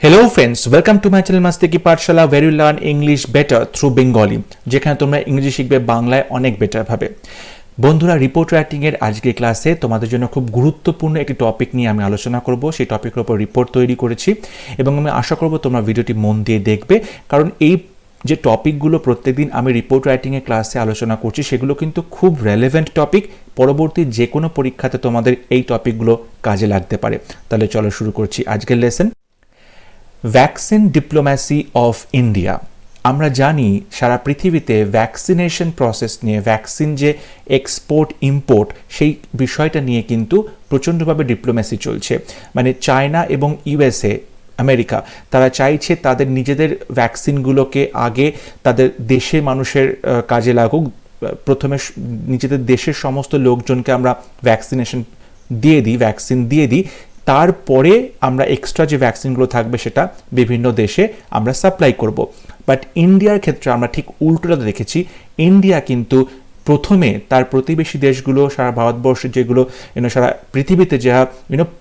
Hello friends, welcome to my channel Masti ki Pathshala where you learn English better through Bengali, যেখানে তোমরা ইংরেজি শিখবে বাংলায় অনেক বেটার ভাবে। বন্ধুরা, রিপোর্ট রাইটিং এর আজকের ক্লাসে তোমাদের জন্য খুব গুরুত্বপূর্ণ একটি টপিক নিয়ে আমি আলোচনা করব। সেই টপিকের উপর রিপোর্ট তৈরি করেছি এবং আমি আশা করব তোমরা ভিডিওটি মন দিয়ে দেখবে, কারণ এই যে টপিকগুলো প্রত্যেকদিন আমি রিপোর্ট রাইটিংয়ের ক্লাসে আলোচনা করছি সেগুলো কিন্তু খুব রেলেভেন্ট টপিক। পরবর্তী যে কোনো পরীক্ষাতে তোমাদের এই টপিকগুলো কাজে লাগতে পারে। তাহলে চলো শুরু করছি আজকের lesson. Vaccine diplomacy of India. আমরা জানি সারা পৃথিবীতে ভ্যাকসিনেশন প্রসেস নিয়ে, ভ্যাকসিন যে এক্সপোর্ট ইম্পোর্ট, সেই বিষয়টা নিয়ে কিন্তু প্রচণ্ডভাবে ডিপ্লোম্যাসি চলছে। মানে চায়না এবং ইউএসএ, আমেরিকা, তারা চাইছে তাদের নিজেদের ভ্যাকসিনগুলোকে আগে তাদের দেশে মানুষের কাজে লাগুক। প্রথমে নিজেদের দেশের সমস্ত লোকজনকে আমরা ভ্যাকসিন দিয়ে দিই, তারপরে আমরা এক্সট্রা যে ভ্যাকসিনগুলো থাকবে সেটা বিভিন্ন দেশে আমরা সাপ্লাই করব। বাট ইন্ডিয়ার ক্ষেত্রে আমরা ঠিক উল্টোটা দেখেছি। ইন্ডিয়া কিন্তু প্রথমে তার প্রতিবেশী দেশগুলো, সারা ভারতবর্ষের যেগুলো সারা পৃথিবীতে যা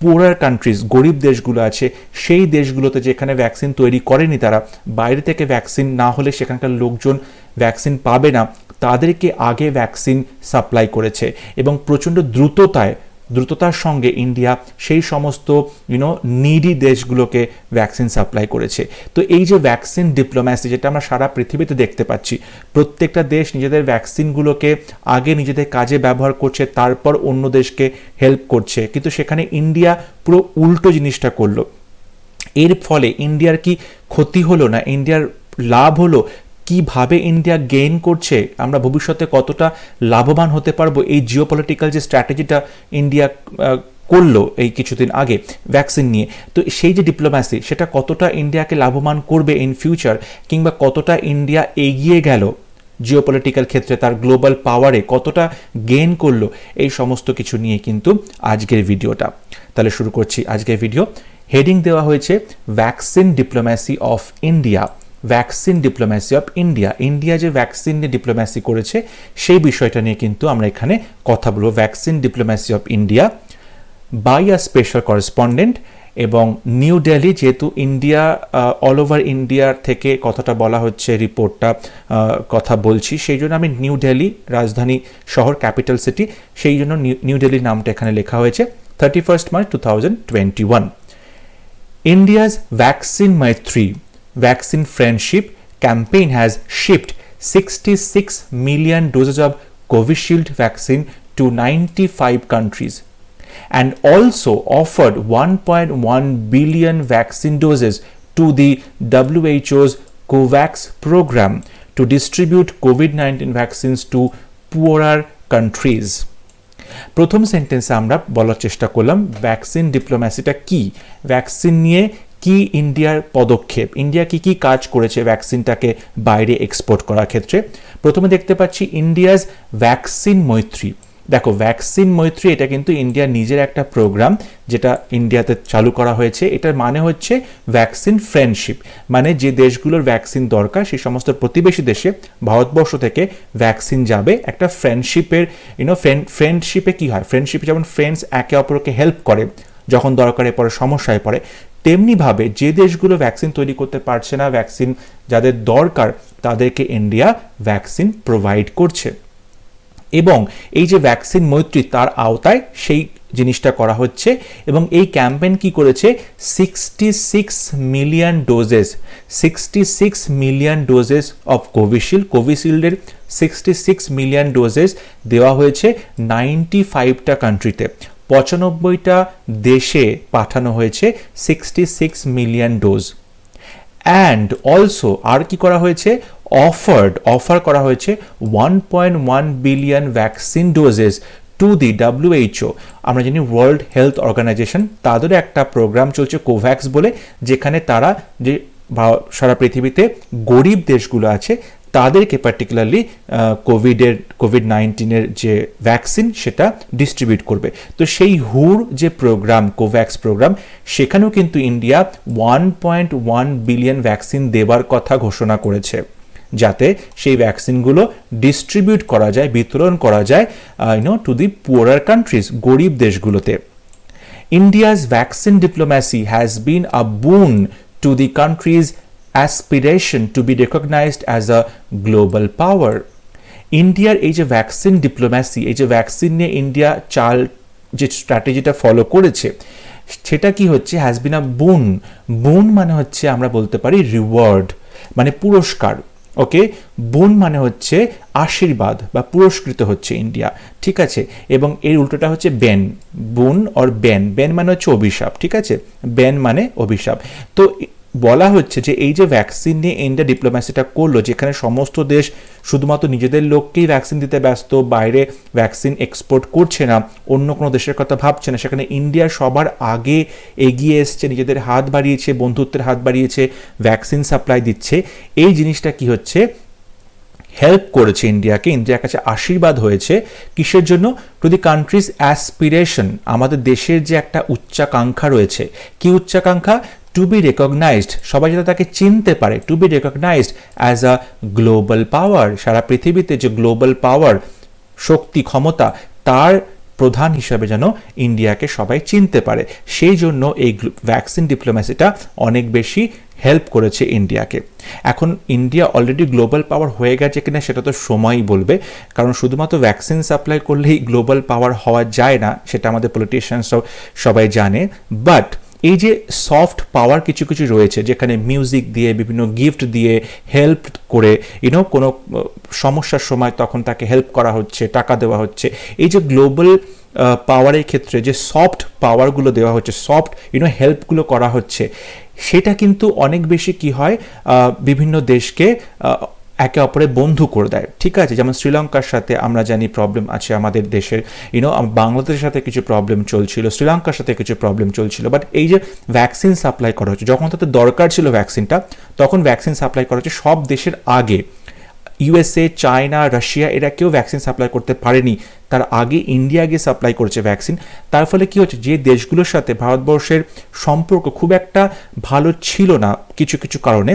পুয়ার কান্ট্রিজ, গরিব দেশগুলো আছে, সেই দেশগুলোতে যেখানে ভ্যাকসিন তৈরি করেনি, তারা বাইরে থেকে ভ্যাকসিন না হলে সেখানকার লোকজন ভ্যাকসিন পাবে না, তাদেরকে আগে ভ্যাকসিন সাপ্লাই করেছে এবং প্রচণ্ড দ্রুততার সঙ্গে ইন্ডিয়া সেই সমস্ত নিডি দেশগুলোকে ভ্যাকসিন সাপ্লাই করেছে। তো এই যে ভ্যাকসিন ডিপ্লোম্যাসি, যেটা আমরা সারা পৃথিবীতে দেখতে পাচ্ছি, প্রত্যেকটা দেশ নিজেদের ভ্যাকসিনগুলোকে আগে নিজেদের কাজে ব্যবহার করছে, তারপর অন্য দেশকে হেল্প করছে, কিন্তু সেখানে ইন্ডিয়া পুরো উল্টো জিনিসটা করলো। এর ফলে ইন্ডিয়ার কি ক্ষতি হলো না ইন্ডিয়ার লাভ হলো? কিভাবে ইন্ডিয়া গেইন করছে, আমরা ভবিষ্যতে কতটা লাভবান হতে পারবো এই জিওপলিটিক্যাল যে স্ট্র্যাটেজিটা ইন্ডিয়া করলো এই কিছুদিন আগে ভ্যাকসিন নিয়ে, তো সেই যে ডিপ্লোম্যাসি, সেটা কতটা ইন্ডিয়াকে লাভবান করবে ইন ফিউচার, কিংবা কতটা ইন্ডিয়া এগিয়ে গেল জিওপলিটিক্যাল ক্ষেত্রে, তার গ্লোবাল পাওয়ারে কতটা গেইন করলো, এই সমস্ত কিছু নিয়ে কিন্তু আজকের ভিডিওটা। তাহলে শুরু করছি আজকের ভিডিও। হেডিং দেওয়া হয়েছে vaccine diplomacy of India. Vaccine diplomacy of India, India যে ভ্যাকসিন নিয়ে ডিপ্লোম্যাসি করেছে সেই বিষয়টা নিয়ে কিন্তু আমরা এখানে কথা বলবো। Vaccine diplomacy of India by a special correspondent. এবং নিউ দিল্লি, যেহেতু ইন্ডিয়া অল ওভার ইন্ডিয়ার থেকে কথাটা বলা হচ্ছে, রিপোর্টটা কথা বলছি, সেই জন্য আমি নিউ দিল্লি, রাজধানী শহর, ক্যাপিটাল সিটি, সেই জন্য নিউ দিল্লির নামটা এখানে লেখা হয়েছে। 31 March 2021। ইন্ডিয়া's Vaccine Maitri Vaccine Friendship campaign has shipped 66 million doses of Covishield vaccine to 95 countries and also offered 1.1 billion vaccine doses to the WHO's COVAX program to distribute COVID-19 vaccines to poorer countries. প্রথম সেন্টেন্সে আমরা বলার চেষ্টা করলাম vaccine ডিপ্লোম্যাসিটা কি, vaccine নিয়ে কি ইন্ডিয়ার পদক্ষেপ, ইন্ডিয়া কি কি কাজ করেছে ভ্যাকসিনটাকে বাইরে এক্সপোর্ট করার ক্ষেত্রে। প্রথমে দেখতে পাচ্ছি ইন্ডিয়াজ ভ্যাকসিন মৈত্রী। দেখো, ভ্যাকসিন মৈত্রী এটা কিন্তু ইন্ডিয়ার নিজের একটা প্রোগ্রাম, যেটা ইন্ডিয়াতে চালু করা হয়েছে। এটার মানে হচ্ছে ভ্যাকসিন ফ্রেন্ডশিপ, মানে যে দেশগুলোর ভ্যাকসিন দরকার সেই সমস্ত প্রতিবেশী দেশে ভারতবর্ষ থেকে ভ্যাকসিন যাবে একটা ফ্রেন্ডশিপের। ফ্রেন্ডশিপে কি হয়, ফ্রেন্ডশিপে যেমন ফ্রেন্ডস একে অপরকে হেল্প করে যখন দরকারে পড়ে, সমস্যায় পড়ে, তেমনিভাবে যে দেশগুলো ভ্যাকসিন তৈরি করতে পারছে না, ভ্যাকসিন যাদের দরকার, তাদেরকে ইন্ডিয়া ভ্যাকসিন প্রোভাইড করছে। এবং এই যে ভ্যাকসিন মৈত্রী, তার আওতায় সেই জিনিসটা করা হচ্ছে। এবং এই ক্যাম্পেইন কি করেছে, 66 মিলিয়ন ডোজেস অফ কোভিশিল্ডের 66 মিলিয়ন ডোজেস দেওয়া হয়েছে 95টা কান্ট্রিতে, 95টা দেশে পাঠানো হয়েছে 66 মিলিয়ন ডোজ। অ্যান্ড অলসো আর কি করা হয়েছে, অফার করা হয়েছে 1.1 billion vaccine doses to the WHO। আমরা জানি ওয়ার্ল্ড হেলথ অর্গানাইজেশন, তাদেরও একটা প্রোগ্রাম চলছে কোভ্যাক্স বলে, যেখানে তারা যে সারা পৃথিবীতে গরিব দেশগুলো আছে তাদেরকে পার্টিকুলারলি কোভিড-19 যে ভ্যাকসিন সেটা ডিস্ট্রিবিউট করবে। তো সেই হুর যে প্রোগ্রাম, কোভ্যাক্স প্রোগ্রাম, সেখানেও কিন্তু ইন্ডিয়া 1.1 বিলিয়ন ভ্যাকসিন দেবার কথা ঘোষণা করেছে, যাতে সেই ভ্যাকসিনগুলো ডিস্ট্রিবিউট করা যায়, বিতরণ করা যায় টু দি পুয়ারার কান্ট্রিজ, গরিব দেশগুলোতে। India's vaccine diplomacy has been a boon to the country's aspiration to be recognized as a global power. ইন্ডিয়ার এই যে ভ্যাকসিন ডিপ্লোম্যাসি, এই যে ভ্যাকসিন নিয়ে ইন্ডিয়া যে স্ট্র্যাটেজিটা ফলো করেছে, সেটা কি হচ্ছে, হ্যাজ বিন আ বুন মানে হচ্ছে আমরা বলতে পারি রিওয়ার্ড, মানে পুরস্কার। ওকে, বুন মানে হচ্ছে আশীর্বাদ বা পুরস্কৃত হচ্ছে ইন্ডিয়া, ঠিক আছে। এবং এর উল্টোটা হচ্ছে বেন, বুন অর বেন মানে হচ্ছে অভিশাপ, ঠিক আছে, বেন মানে অভিশাপ। তো বলা হচ্ছে যে এই যে ভ্যাকসিন নিয়ে ইন্ডিয়া ডিপ্লোম্যাসিটা করলো, যেখানে সমস্ত দেশ শুধুমাত্র নিজেদের লোককেই ভ্যাকসিন দিতে ব্যস্ত, বাইরে ভ্যাকসিন এক্সপোর্ট করছে না, অন্য কোনো দেশের কথা ভাবছে না, সেখানে ইন্ডিয়া সবার আগে এগিয়ে এসছে, নিজেদের হাত বাড়িয়েছে, বন্ধুত্বের হাত বাড়িয়েছে, ভ্যাকসিন সাপ্লাই দিচ্ছে। এই জিনিসটা কি হচ্ছে, হেল্প করেছে ইন্ডিয়াকে, ইন্ডিয়ার কাছে আশীর্বাদ হয়েছে। কিসের জন্য? টু দি কান্ট্রিজ অ্যাসপিরেশন, আমাদের দেশের যে একটা উচ্চাকাঙ্ক্ষা রয়েছে। কি উচ্চাকাঙ্ক্ষা? টু বি রেকগনাইজড, সবাই যাতে তাকে চিনতে পারে, to be recognized as a global power, সারা পৃথিবীতে যে গ্লোবাল পাওয়ার, শক্তি, ক্ষমতা, তার প্রধান হিসাবে যেন ইন্ডিয়াকে সবাই চিনতে পারে। সেই জন্য এই ভ্যাকসিন ডিপ্লোম্যাসিটা অনেক বেশি হেল্প করেছে ইন্ডিয়াকে। এখন ইন্ডিয়া অলরেডি গ্লোবাল পাওয়ার হয়ে গেছে কিনা সেটা তো সময়ই বলবে, কারণ শুধুমাত্র ভ্যাকসিন সাপ্লাই করলেই গ্লোবাল পাওয়ার হওয়া যায় না, সেটা আমাদের পলিটিশিয়ানসরাও সবাই জানে। বাট এই যে সফট পাওয়ার কিছু কিছু রয়েছে, যেখানে মিউজিক দিয়ে, বিভিন্ন গিফট দিয়ে, হেল্প করে, কোনো সমস্যার সময় তখন তাকে হেল্প করা হচ্ছে, টাকা দেওয়া হচ্ছে, এই যে গ্লোবাল পাওয়ারের ক্ষেত্রে যে সফট পাওয়ারগুলো দেওয়া হচ্ছে, সফট হেল্পগুলো করা হচ্ছে, সেটা কিন্তু অনেক বেশি কি হয়, বিভিন্ন দেশকে একে অপরের বন্ধু করে দেয়, ঠিক আছে। যেমন শ্রীলঙ্কার সাথে আমরা জানি প্রবলেম আছে আমাদের দেশের, বাংলাদেশের সাথে কিছু প্রবলেম চলছিল, শ্রীলঙ্কার সাথে কিছু প্রবলেম চলছিল, বাট এই যে ভ্যাকসিন সাপ্লাই করা হচ্ছে, যখন তাদের দরকার ছিল ভ্যাকসিনটা, তখন ভ্যাকসিন সাপ্লাই করা হচ্ছে সব দেশের আগে। ইউএসএ, চায়না, রাশিয়া এরা কেউ ভ্যাকসিন সাপ্লাই করতে পারেনি, তার আগে ইন্ডিয়া গিয়ে সাপ্লাই করেছে ভ্যাকসিন। তার ফলে কি হচ্ছে, যে দেশগুলোর সাথে ভারতবর্ষের সম্পর্ক খুব একটা ভালো ছিল না কিছু কিছু কারণে,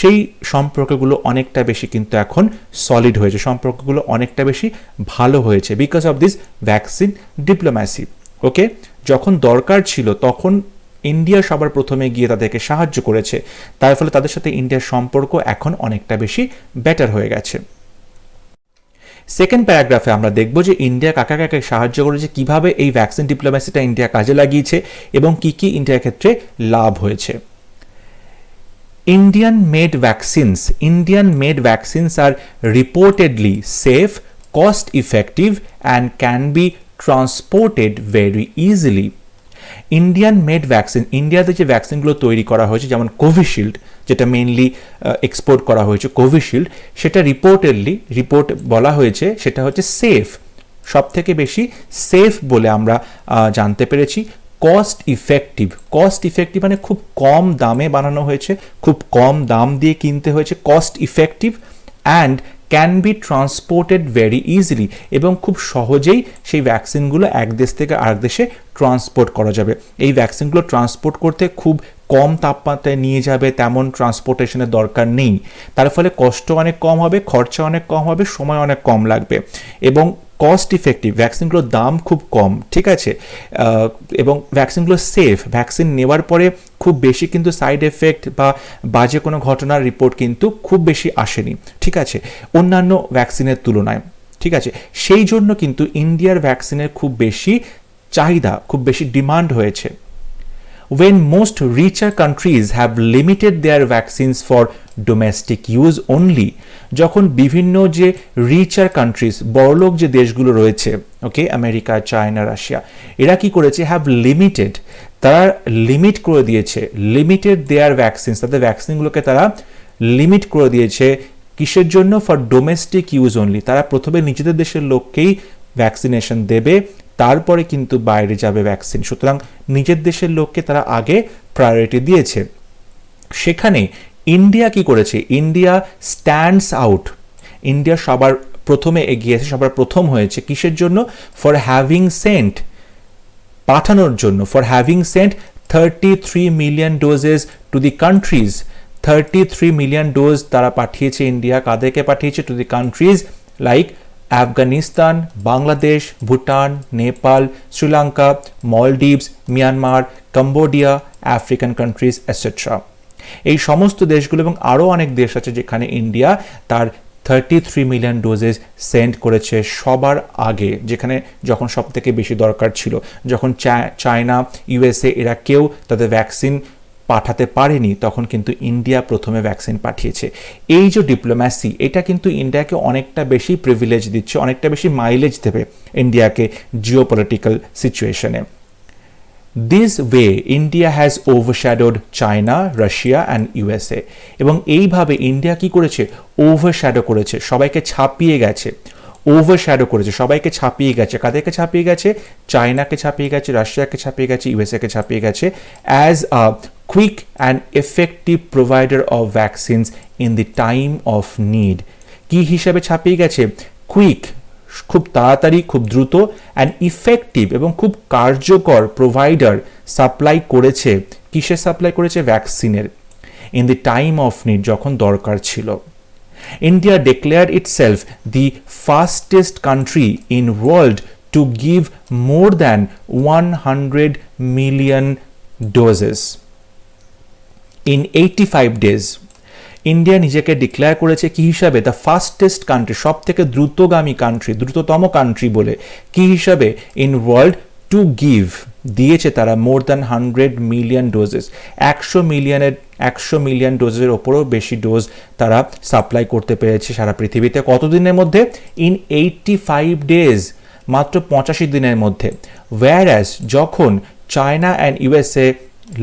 সেই সম্পর্কগুলো অনেকটা বেশি কিন্তু এখন সলিড হয়েছে, সম্পর্কগুলো অনেকটা বেশি ভালো হয়েছে because of this vaccine diplomacy. Okay, যখন দরকার ছিল তখন ইন্ডিয়া সবার প্রথমে গিয়ে তাদেরকে সাহায্য করেছে, তার ফলে তাদের সাথে ইন্ডিয়ার সম্পর্ক এখন অনেকটা বেশি বেটার হয়ে গেছে। সেকেন্ড প্যারাগ্রাফে আমরা দেখব যে ইন্ডিয়া কাকে কাকে সাহায্য করেছে, কিভাবে এই ভ্যাকসিন ডিপ্লোম্যাসিটা ইন্ডিয়া কাজে লাগিয়েছে এবং কি কি ইন্ডিয়ার ক্ষেত্রে লাভ হয়েছে। Indian-made vaccines are reportedly safe, cost-effective, and can be transported very easily. Indian-made vaccine, ইন্ডিয়াতে যে ভ্যাকসিনগুলো তৈরি করা হয়েছে, যেমন কোভিশিল্ড, যেটা মেইনলি এক্সপোর্ট করা হয়েছে কোভিশিল্ড, সেটা রিপোর্ট বলা হয়েছে সেটা হচ্ছে সেফ, সব থেকে বেশি সেফ বলে আমরা জানতে পেরেছি। কস্ট ইফেক্টিভ মানে খুব কম দামে বানানো হয়েছে, খুব কম দাম দিয়ে কিনতে হয়েছে, cost effective, and can be transported very easily, এবং খুব সহজেই সেই ভ্যাকসিনগুলো এক দেশ থেকে আরেক দেশে ট্রান্সপোর্ট করা যাবে। এই ভ্যাকসিনগুলো ট্রান্সপোর্ট করতে খুব কম তাপমাত্রায় নিয়ে যাবে তেমন ট্রান্সপোর্টেশনের দরকার নেই, তার ফলে কষ্ট অনেক কম হবে, খরচা অনেক কম হবে, সময় অনেক কম লাগবে, এবং কস্ট ইফেক্টিভ, ভ্যাকসিনগুলোর দাম খুব কম, ঠিক আছে, এবং ভ্যাকসিনগুলো সেফ, ভ্যাকসিন নেওয়ার পরে খুব বেশি কিন্তু সাইড এফেক্ট বা বাজে কোনো ঘটনার রিপোর্ট কিন্তু খুব বেশি আসেনি, ঠিক আছে, অন্যান্য ভ্যাকসিনের তুলনায়, ঠিক আছে। সেই জন্য কিন্তু ইন্ডিয়ার ভ্যাকসিনের খুব বেশি চাহিদা, খুব বেশি ডিমান্ড হয়েছে। When most richer countries have limited their vaccines for domestic use only, যখন বিভিন্ন যে রিচার কান্ট্রিজ, বড়লোক যে দেশগুলো রয়েছে, ওকে, আমেরিকা, চায়না, রাশিয়া, এরা কি করেছে, হ্যাভ লিমিটেড, তারা লিমিট করে দিয়েছে, লিমিটেড দেয়ার ভ্যাকসিনস, তাদের ভ্যাকসিনগুলোকে তারা লিমিট করে দিয়েছে। কিসের জন্য? ফর ডোমেস্টিক ইউজ অনলি, তারা প্রথমে নিজেদের দেশের লোককেই ভ্যাকসিনেশন দেবে, তারপরে কিন্তু বাইরে যাবে ভ্যাকসিন। সুতরাং নিজের দেশের লোককে তারা আগে প্রায়োরিটি দিয়েছে। সেখানে ইন্ডিয়া কি করেছে? ইন্ডিয়া স্ট্যান্ডস আউট, ইন্ডিয়া সবার প্রথমে এগিয়েছে, সবার প্রথম হয়েছে। কিসের জন্য? ফর হ্যাভিং সেন্ট, পাঠানোর জন্য, for having sent 33 million doses to the countries, 33 million dose তারা পাঠিয়েছে ইন্ডিয়া। কাদেরকে পাঠিয়েছে? To the countries like Afghanistan, Bangladesh, Bhutan, Nepal, Sri Lanka, Maldives, Myanmar, Cambodia, African countries, etcetera. এই সমস্ত দেশগুলো এবং আরও অনেক দেশ আছে যেখানে ইন্ডিয়া তার 33 মিলিয়ন ডোজেস সেন্ড করেছে সবার আগে, যেখানে যখন সব থেকে বেশি দরকার ছিল, যখন চায়না, ইউএসএ এরা কেউ তাদের ভ্যাকসিন পাঠাতে পারেনি, তখন কিন্তু ইন্ডিয়া প্রথমে ভ্যাকসিন পাঠিয়েছে। এই যে ডিপ্লোম্যাসি, এটা কিন্তু ইন্ডিয়াকে অনেকটা বেশি প্রিভিলেজ দিচ্ছে, অনেকটা বেশি মাইলেজ দেবে ইন্ডিয়াকে জিওপলিটিক্যাল সিচুয়েশনে। This way, India has overshadowed China, Russia and USA. এবং এইভাবে ইন্ডিয়া কি করেছে? ওভারশ্যাডো করেছে, সবাইকে ছাপিয়ে গেছে। ওভারশ্যাডো করেছে, সবাইকে ছাপিয়ে গেছে। কাদেরকে ছাপিয়ে গেছে? চায়নাকে ছাপিয়ে গেছে, রাশিয়াকে ছাপিয়ে গেছে, ইউএসএকে ছাপিয়ে গেছে as a quick and effective provider of vaccines in the time of need. কি হিসাবে ছাপিয়ে গেছে? কুইক, খুব তাড়াতাড়ি, খুব দ্রুত, অ্যান্ড ইফেক্টিভ এবং খুব কার্যকর প্রোভাইডার সাপ্লাই করেছে। কিসের সাপ্লাই করেছে? ভ্যাকসিনের। In the time of need, যখন দরকার ছিল। India declared itself the fastest country in world to give more than 100 million doses in 85 days. India নিজেকে ডিক্লেয়ার করেছে কি হিসাবে? দ্য ফাস্টেস্ট কান্ট্রি, সব থেকে দ্রুতগামী কান্ট্রি, দ্রুততম কান্ট্রি বলে। কি হিসাবে? ইন ওয়ার্ল্ড টু গিভ, দিয়েছে তারা more than 100 million doses, 100 million ডোজের ওপরও বেশি ডোজ তারা সাপ্লাই করতে পেরেছে সারা পৃথিবীতে। কতদিনের মধ্যে? ইন 85 ডেজ, মাত্র 85 দিনের মধ্যে। ওয়্যারঅ্যাজ যখন China and USA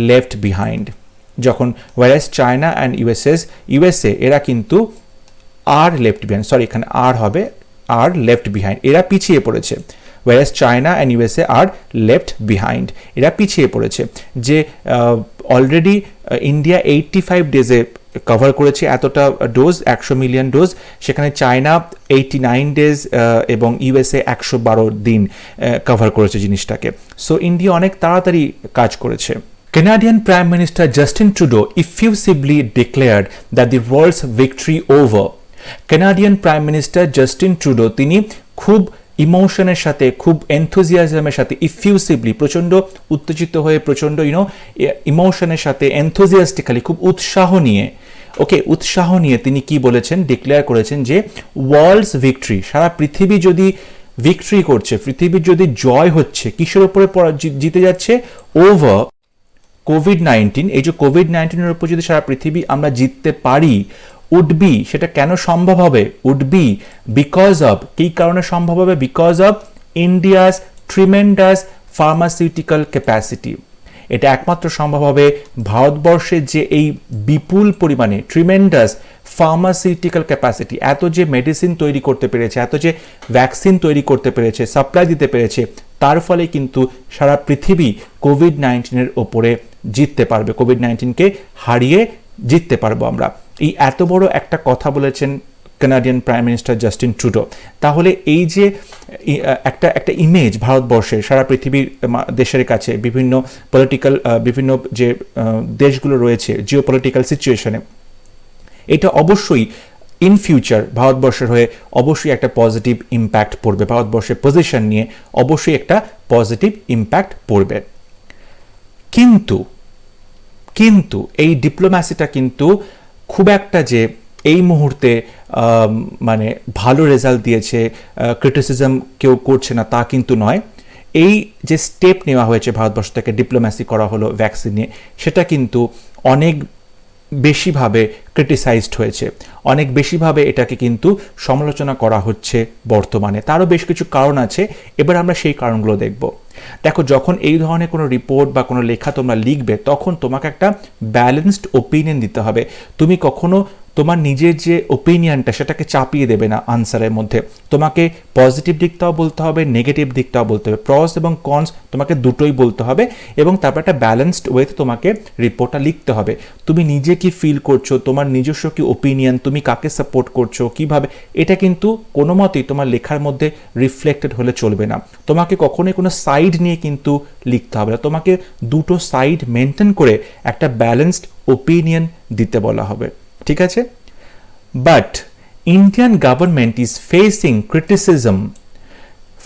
left behind, যখন ওয়্যারঅ্যাজ চায়না অ্যান্ড ইউএসএ এরা কিন্তু আর লেফট বিহাইন্ড, সরি এখানে আর হবে, আর লেফট বিহাইন্ড, এরা পিছিয়ে পড়েছে। whereas China and USA are left behind, এরা পিছিয়ে পড়েছে। যে অলরেডি ইন্ডিয়া 85 ডেজে কভার করেছে এতটা ডোজ, 100 মিলিয়ন ডোজ, সেখানে চায়না 89 ডেজ এবং ইউএসএ 112 দিন কভার করেছে জিনিসটাকে। সো ইন্ডিয়া অনেক তাড়াতাড়ি কাজ করেছে। Canadian Prime Minister Justin Trudeau effusively declared that the world's victory over. Canadian Prime Minister Justin Trudeau তিনি খুব ইমোশনের সাথে, খুব এনথুজিয়াজমের সাথে, ইফিউসিভলি, প্রচণ্ড উত্তেজিত হয়ে, প্রচণ্ড ইমোশনের সাথে, এনথুজিয়াস্টিক্যালি, খুব উৎসাহ নিয়ে তিনি কি বলেছেন? ডিক্লেয়ার করেছেন যে ওয়ার্ল্ডস ভিক্টরি, সারা পৃথিবী যদি ভিক্টরি করছে, পৃথিবীর যদি জয় হচ্ছে, কিসের উপরে জিতে যাচ্ছে? Over COVID-19. এই যে কোভিড-19-এর উপর যদি সারা পৃথিবী আমরা জিততে পারি, উড বি, সেটা কেন সম্ভব হবে? উড বি বিকজ অফ, কী কারণে সম্ভব হবে? Because of India's tremendous pharmaceutical capacity. এটা একমাত্র সম্ভব হবে ভারতবর্ষের যে এই বিপুল পরিমাণে ট্রিমেন্ডাস ফার্মাসিউটিক্যাল ক্যাপাসিটি, এত যে মেডিসিন তৈরি করতে পেরেছে, এত যে ভ্যাকসিন তৈরি করতে পেরেছে, সাপ্লাই দিতে পেরেছে, তার ফলে কিন্তু সারা পৃথিবী কোভিড-19-এর ওপরে জিততে পারবে, কোভিড-19কে হারিয়ে জিততে পারবো আমরা। এই এত বড় একটা কথা বলেছেন Canadian prime minister Justin Trudeau. তাহলে এই যে একটা ইমেজ ভারতবর্ষের সারা পৃথিবীর দেশের কাছে, বিভিন্ন যে দেশগুলো রয়েছে জিওপলিটিক্যাল সিচুয়েশনে, এটা অবশ্যই ইন ফিউচার ভারতবর্ষের হয়ে অবশ্যই একটা পজিটিভ ইম্প্যাক্ট পড়বে, ভারতবর্ষের পজিশন নিয়ে অবশ্যই একটা পজিটিভ ইম্প্যাক্ট পড়বে। কিন্তু এই ডিপ্লোম্যাসিটা কিন্তু খুব একটা যে এই মুহূর্তে মানে ভালো রেজাল্ট দিয়েছে, ক্রিটিসিজম কেউ করছে না, তা কিন্তু নয়। এই যে স্টেপ নেওয়া হয়েছে ভারতবর্ষ থেকে, ডিপ্লোম্যাসি করা হলো ভ্যাকসিন নিয়ে, সেটা কিন্তু অনেক বেশিভাবে ক্রিটিসাইজড হয়েছে, অনেক বেশিভাবে এটাকে কিন্তু সমালোচনা করা হচ্ছে বর্তমানে। তারও বেশ কিছু কারণ আছে, এবার আমরা সেই কারণগুলো দেখব। দেখো, যখন এই ধরনের কোনো রিপোর্ট বা কোনো লেখা তোমরা লিখবে, তখন তোমাকে একটা ব্যালেন্সড ওপিনিয়ন দিতে হবে। তুমি কখনো তোমার নিজের যে ওপিনিয়নটা সেটাকে চাপিয়ে দেবে না আনসারের মধ্যে। তোমাকে পজিটিভ দিকটাও বলতে হবে, নেগেটিভ দিকটাও বলতে হবে, প্রস এবং কনস তোমাকে দুটোই বলতে হবে, এবং তারপর একটা ব্যালেন্সড ওয়েতে তোমাকে রিপোর্টটা লিখতে হবে। তুমি নিজে কি ফিল করছো, তোমার নিজস্ব কি ওপিনিয়ন, তুমি কাকে সাপোর্ট করছো, কিভাবে, এটা কিন্তু কোনো মতেই তোমার লেখার মধ্যে রিফ্লেক্টেড হলে চলবে না। তোমাকে কখনোই কোনো সাইড নিয়ে কিন্তু লিখতে হবে না, তোমাকে দুটো সাইড মেনটেন করে একটা ব্যালেন্সড ওপিনিয়ন দিতে বলা হবে, ঠিক আছে? But Indian government is facing criticism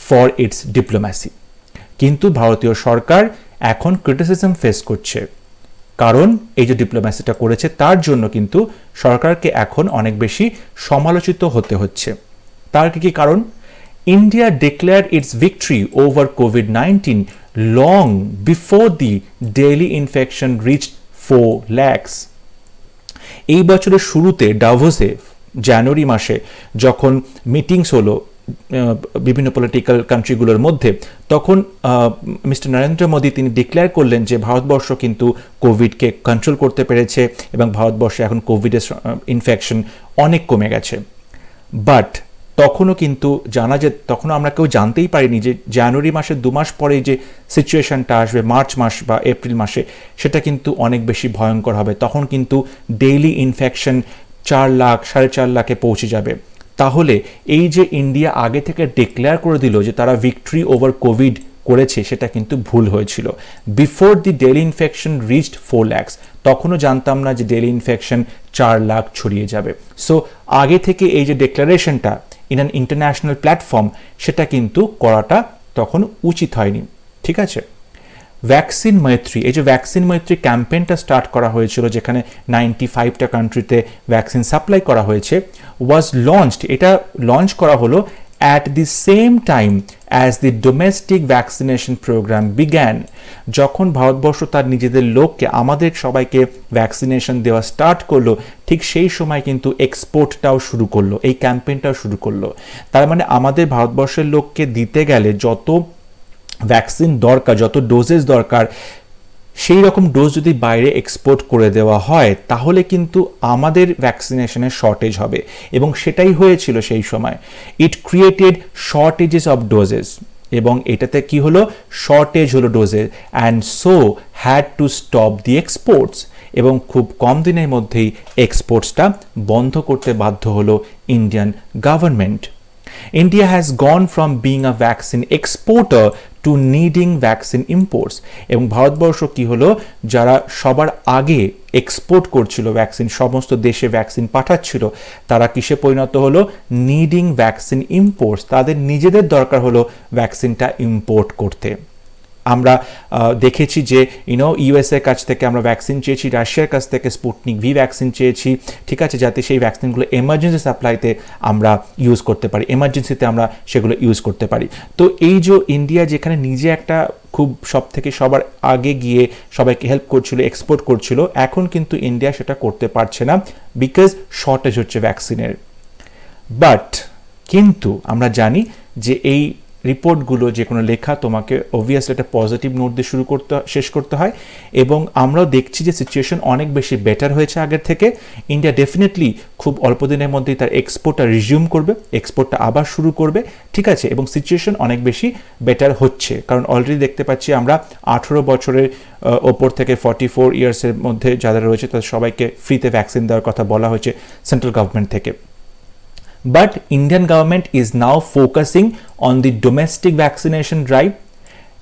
for its diplomacy. কিন্তু ভারতীয় সরকার এখন ক্রিটিসিজম ফেস করছে। কারণ এই যে ডিপ্লোম্যাসিটা করেছে তার জন্য কিন্তু সরকারকে এখন অনেক বেশি সমালোচিত হতে হচ্ছে। তার কি কারণ? India declared its victory over COVID-19 long before the daily infection reached 4 lakhs. এই বছরের শুরুতে ডাভোসে জানুয়ারি মাসে যখন মিটিংস হলো বিভিন্ন পলিটিক্যাল কান্ট্রিগুলোর মধ্যে, তখন মিস্টার নরেন্দ্র মোদী তিনি ডিক্লেয়ার করলেন যে ভারতবর্ষ কিন্তু কোভিডকে কন্ট্রোল করতে পেরেছে এবং ভারতবর্ষে এখন কোভিডের ইনফেকশন অনেক কমে গেছে। বাট তখনও কিন্তু তখনও আমরা কেউ জানতেই পারিনি যে জানুয়ারি মাসের 2 মাস পরে যে সিচুয়েশনটা আসবে মার্চ মাস বা এপ্রিল মাসে, সেটা কিন্তু অনেক বেশি ভয়ঙ্কর হবে। তখন কিন্তু ডেইলি ইনফেকশন 4 লাখ 4.5 লাখে পৌঁছে যাবে। তাহলে এই যে ইন্ডিয়া আগে থেকে ডিক্লেয়ার করে দিল যে তারা ভিক্টরি ওভার কোভিড করেছে, সেটা কিন্তু ভুল হয়েছিল। Before the daily infection reached 4 lakhs, তখনও জানতাম না যে ডেইলি ইনফেকশন 4 লাখ ছড়িয়ে যাবে। সো আগে থেকে এই যে ডিক্লারেশনটা ইন অ্যান ইন্টারন্যাশনাল প্ল্যাটফর্ম, সেটা কিন্তু করাটা তখন উচিত হয়নি। ঠিক আছে, ভ্যাকসিন মৈত্রী, এই যে ভ্যাকসিন মৈত্রী ক্যাম্পেইনটা স্টার্ট করা হয়েছিল যেখানে 95টা কান্ট্রিতে ভ্যাকসিন সাপ্লাই করা হয়েছে, ওয়াজ লঞ্চড, এটা লঞ্চ করা হলো at the same time as the domestic vaccination program began. যখন ভারতবর্ষ তার নিজেদের লোককে, আমাদের সবাইকে ভ্যাকসিনেশন দেওয়া স্টার্ট করলো, ঠিক সেই সময় কিন্তু এক্সপোর্টটাও শুরু করলো, এই ক্যাম্পেইনটাও শুরু করলো। তার মানে আমাদের ভারতবর্ষের লোককে দিতে গেলে যত ভ্যাকসিন দরকার, যত ডোজেস দরকার, সেই রকম ডোজ যদি বাইরে এক্সপোর্ট করে দেওয়া হয় তাহলে কিন্তু আমাদের ভ্যাকসিনেশনের শর্টেজ হবে, এবং সেটাই হয়েছিল সেই সময়। It created shortages of doses, এবং এটাতে কি হলো, শর্টেজ হলো ডোজের, and so had to stop the exports, এবং খুব কম দিনের মধ্যেই এক্সপোর্টসটা বন্ধ করতে বাধ্য হলো Indian government. India has gone from being a vaccine exporter to needing vaccine imports, এবং ভারতবর্ষ কি হলো, যারা সবার আগে এক্সপোর্ট করছিল ভ্যাকসিন, সমস্ত দেশে ভ্যাকসিন পাঠাচ্ছিল, তারা কিসে পরিণত হলো, নিডিং ভ্যাকসিন ইম্পোর্টস, তাদের নিজেদের দরকার হলো ভ্যাকসিনটা ইম্পোর্ট করতে। আমরা দেখেছি যে ইউএসএর কাছ থেকে আমরা ভ্যাকসিন চেয়েছি, রাশিয়ার কাছ থেকে স্পুটনিক ভি ভ্যাকসিন চেয়েছি, ঠিক আছে, যাতে সেই ভ্যাকসিনগুলো এমার্জেন্সি সাপ্লাইতে আমরা ইউজ করতে পারি, এমার্জেন্সিতে আমরা সেগুলো ইউজ করতে পারি। তো এই যে ইন্ডিয়া যেখানে নিজে একটা খুব সবার আগে গিয়ে সবাইকে হেল্প করছিল, এক্সপোর্ট করছিল, এখন কিন্তু ইন্ডিয়া সেটা করতে পারছে না বিকজ শর্টেজ হচ্ছে ভ্যাকসিনের। বাট কিন্তু আমরা জানি যে এই রিপোর্টগুলো, যে কোনো লেখা তোমাকে অবভিয়াসলি একটা পজিটিভ নোট দিয়ে শেষ করতে হয়, এবং আমরাও দেখছি যে সিচুয়েশন অনেক বেশি বেটার হয়েছে আগের থেকে। ইন্ডিয়া ডেফিনেটলি খুব অল্প দিনের মধ্যেই তার এক্সপোর্টটা রিজিউম করবে, এক্সপোর্টটা আবার শুরু করবে, ঠিক আছে, এবং সিচুয়েশন অনেক বেশি বেটার হচ্ছে, কারণ অলরেডি দেখতে পাচ্ছি আমরা 18 বছরের ওপর থেকে 44 ইয়ার্সের মধ্যে যারা রয়েছে তাদের সবাইকে ফ্রিতে ভ্যাকসিন দেওয়ার কথা বলা হয়েছে সেন্ট্রাল গভর্নমেন্ট থেকে। But Indian government is now focusing on the domestic vaccination drive.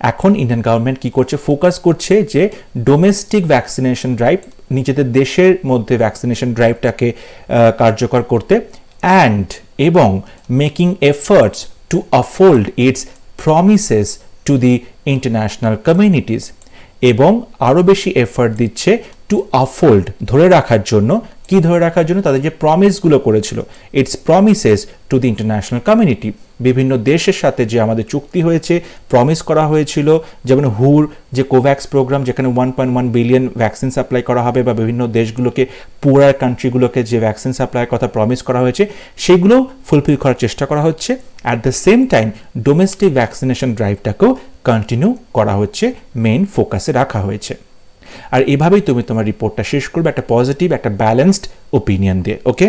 এখন ইন্ডিয়ান গভর্নমেন্ট কি করছে, ফোকাস করছে যে ডোমেস্টিক ভ্যাকসিনেশন ড্রাইভ, নিজেদের দেশের মধ্যে ভ্যাকসিনেশন ড্রাইভটাকে কার্যকর করতে, এবং making efforts to uphold its promises to the international communities, এবং আরও বেশি এফার্ট দিচ্ছে টু আফোল্ড, ধরে রাখার জন্য। কি ধরে রাখার জন্য? তাদের যে প্রমিসগুলো করেছিল, it's promises to the international community, বিভিন্ন দেশের সাথে যে আমাদের চুক্তি হয়েছে, প্রমিস করা হয়েছিল, যেমন হুর যে কোভ্যাক্স প্রোগ্রাম, যেখানে 1.1 বিলিয়ন ভ্যাকসিন সাপ্লাই করা হবে, বা বিভিন্ন দেশগুলোকে, পুরার কান্ট্রিগুলোকে যে ভ্যাকসিন সাপ্লাইয়ের কথা প্রমিস করা হয়েছে, সেগুলো ফুলফিল করার চেষ্টা করা হচ্ছে। At the same time domestic vaccination ড্রাইভটাকেও কন্টিনিউ করা হচ্ছে, মেইন ফোকাসে রাখা হয়েছে। আর এভাবেই তুমি তোমার রিপোর্টটা শেষ করবে একটা পজিটিভ, একটা ব্যালেন্সড ওপিনিয়ন দিয়ে। ওকে,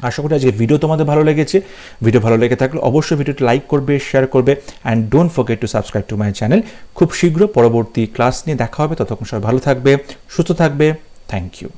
আশা করি আজকে ভিডিও তোমাদের ভালো লেগেছে। ভিডিও ভালো লেগে থাকলে অবশ্যই ভিডিওটি লাইক করবে, শেয়ার করবে, and don't forget to subscribe to my channel. খুব শীঘ্র পরবর্তী ক্লাস নিয়ে দেখা হবে, ততক্ষণ সবাই ভালো থাকবে, সুস্থ থাকবে। Thank you.